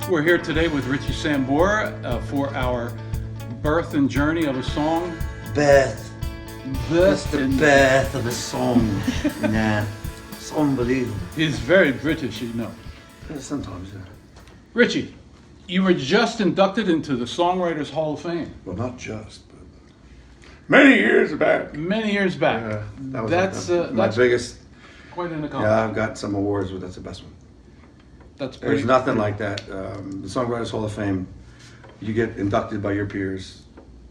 We're here today with Richie Sambora for our birth and journey of a song. Birth. It's the and birth of a song. Nah, it's unbelievable. He's very British, you know. Sometimes, yeah. Richie, you were just inducted into the Songwriters Hall of Fame. Well, not just, but many years back. Many years back. That's my that's biggest. quite an accomplishment. Yeah, I've got some awards, but that's the best one. That's pretty. There's nothing like that. The Songwriters Hall of Fame, you get inducted by your peers.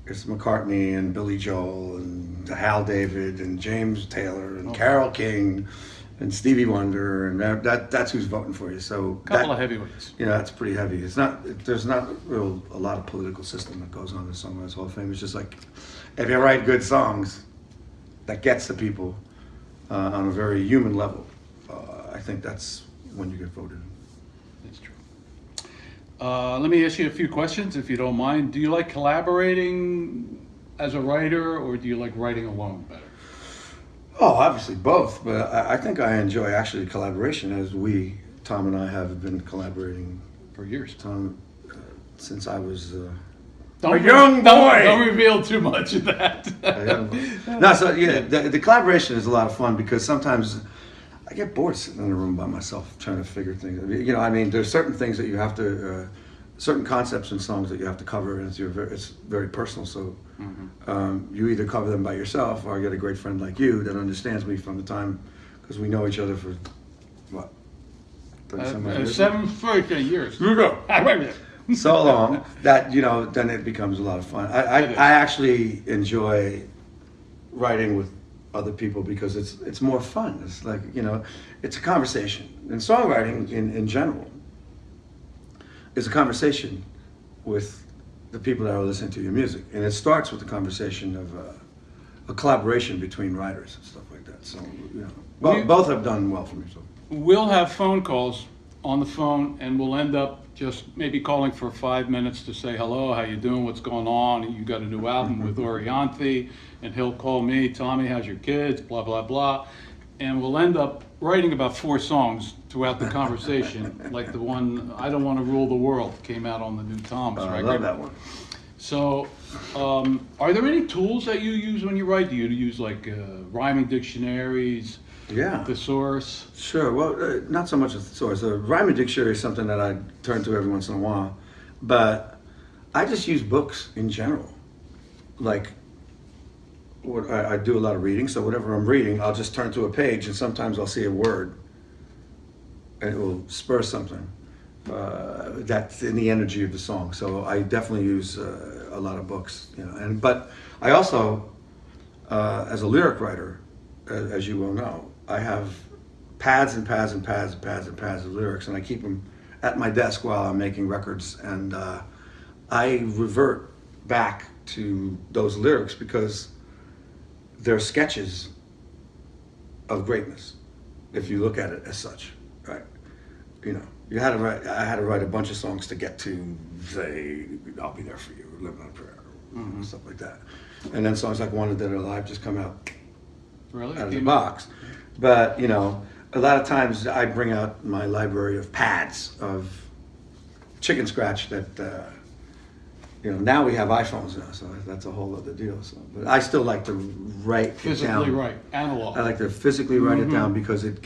It's McCartney and Billy Joel and Hal David and James Taylor and Carole King and Stevie Wonder, and that's who's voting for you. So A couple of heavyweights. You know, that's pretty heavy. There's not a lot of political system that goes on in the Songwriters Hall of Fame. It's just like, if you write good songs, that gets to people on a very human level. I think that's when you get voted. That's true. Let me ask you a few questions, if you don't mind. Do you like collaborating as a writer, or do you like writing alone better? Oh, obviously both, but I think I enjoy actually collaboration, as Tom and I have been collaborating For years. Tom, since I was a Don't young boy. Don't reveal too much of that. No, so yeah, the collaboration is a lot of fun because sometimes I get bored sitting in a room by myself trying to figure things. You know, I mean, there's certain things that you have to, certain concepts in songs that you have to cover, and it's very personal. So you either cover them by yourself, or I get a great friend like you that understands me from the time, because we know each other for what, 30-some odd years? 40 years. You go. So long that, you know, then it becomes a lot of fun. I actually enjoy writing with other people because it's more fun. It's like, you know, it's a conversation. And songwriting in general is a conversation with the people that are listening to your music. And it starts with the conversation of a collaboration between writers and stuff like that. So, you know, both have done well for me. So We'll have phone calls on the phone, and we'll end up just maybe calling for 5 minutes to say hello, how you doing, what's going on, you got a new album with Orianthi, and he'll call me, Tommy, how's your kids, blah, blah, blah. And we'll end up writing about 4 songs throughout the conversation, like the one, I Don't Want to Rule the World, came out on the new Tom's record. I love that one. So, are there any tools that you use when you write? Do you use like rhyming dictionaries? Yeah. Thesaurus? Sure. Well, not so much a thesaurus. A rhyming dictionary is something that I turn to every once in a while. But I just use books in general. Like, I do a lot of reading, so whatever I'm reading, I'll just turn to a page, and sometimes I'll see a word, and it will spur something that's in the energy of the song. So I definitely use a lot of books, you know. But I also, as a lyric writer, as you well know, I have pads and pads and pads and pads and pads of lyrics, and I keep them at my desk while I'm making records, and I revert back to those lyrics because they're sketches of greatness, if you look at it as such, right? You know, I had to write a bunch of songs to get to, say, I'll Be There For You, or Living on a Prayer, stuff like that. And then songs like Wanted Dead or Alive just come out Really? out of the box. But, you know, a lot of times I bring out my library of pads of chicken scratch that, you know, now we have iPhones now, so that's a whole other deal. So, but I still like to write it Physically down. write, analog. I like to physically write it down because it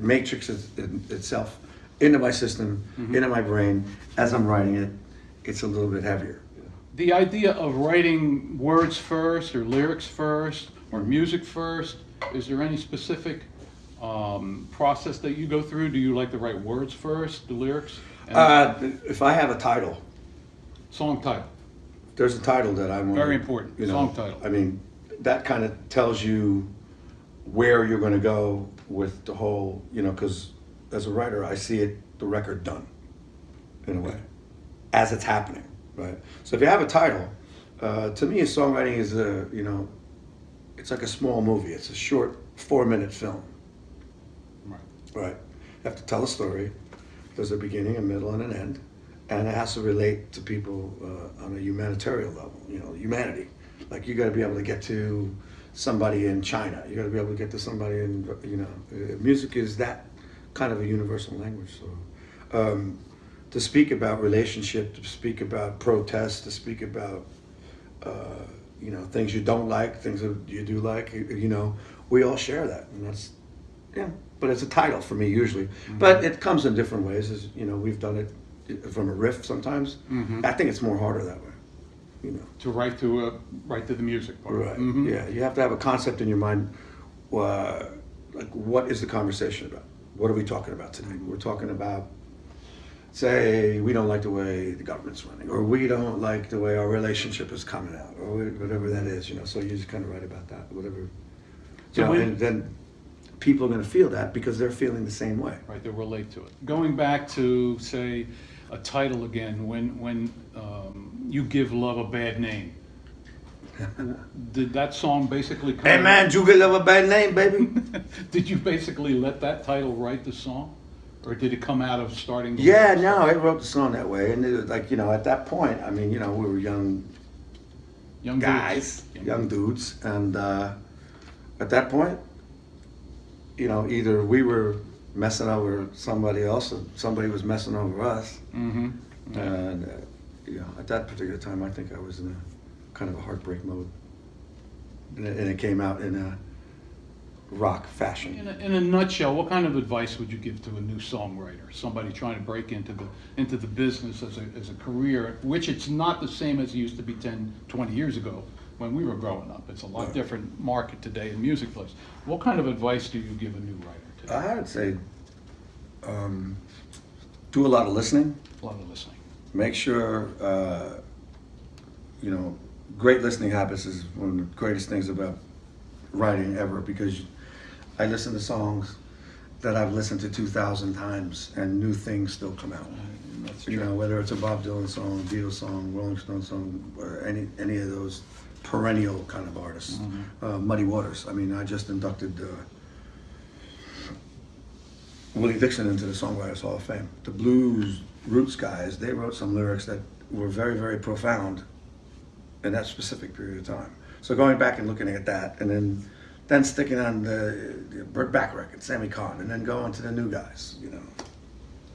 matrixes itself into my system, into my brain. As I'm writing it, it's a little bit heavier. The idea of writing words first, or lyrics first, or music first, is there any specific process that you go through? Do you like to write words first, the lyrics? If I have a title, Song title. there's a title that I want. Very important. You know, Song title. I mean, that kind of tells you where you're going to go with the whole, you know, because as a writer, I see the record done, in a way, as it's happening, right? So if you have a title, to me, songwriting is you know, it's like a small movie. It's a short 4-minute film. Right. You have to tell a story. There's a beginning, a middle, and an end. And it has to relate to people on a humanitarian level, you know, humanity. Like, you got to be able to get to somebody in China. You got to be able to get to somebody in, you know, music is that kind of a universal language. So to speak about relationship, to speak about protest, to speak about you know, things you don't like, things that you do like. You know, we all share that, and that's, yeah. But it's a title for me usually. But it comes in different ways. As you know, we've done it from a riff sometimes. I think it's more harder that way. You know, To write to the music part. right? Yeah, you have to have a concept in your mind. Like, what is the conversation about? What are we talking about today? We're talking about, say, we don't like the way the government's running, or we don't like the way our relationship is coming out, or whatever that is, you know. So you just kind of write about that, whatever. So And then people are going to feel that because they're feeling the same way. Right, they relate to it. Going back to, say, a title again, when you give love a bad name, did that song basically come? Hey man, you get love a bad name, baby. Did you basically let that title write the song? Or did it come out of starting? Yeah, no, I wrote the song that way, and it was like, you know, at that point, I mean, you know, we were young guys, young dudes, and at that point, you know, either we were messing over somebody else, or somebody was messing over us. And you know, at that particular time, I think I was in a kind of a heartbreak mode, and it came out in a rock fashion. In a nutshell, what kind of advice would you give to a new songwriter, somebody trying to break into the business as a career, which it's not the same as it used to be 10, 20 years ago when we were growing up? It's a lot different market today in music place. What kind of advice do you give a new writer today? I would say do a lot of listening. A lot of listening. Make sure, you know, great listening habits is one of the greatest things about writing ever, because I listen to songs that I've listened to 2,000 times and new things still come out. That's You true. know, whether it's a Bob Dylan song, Beatles song, Rolling Stone song, or any of those perennial kind of artists. Muddy Waters. I mean, I just inducted Willie Dixon into the Songwriters Hall of Fame. The blues roots guys, they wrote some lyrics that were very, very profound in that specific period of time. So going back and looking at that, and then sticking on the Burt Bacharach and Sammy Kahn, and then going to the new guys, you know.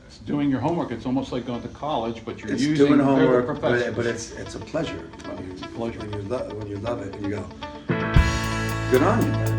It's doing your homework. It's almost like going to college, but you're It's using doing they're the homework, professors. but it's a pleasure when you Pleasure. when you love it and you go, good on you, man.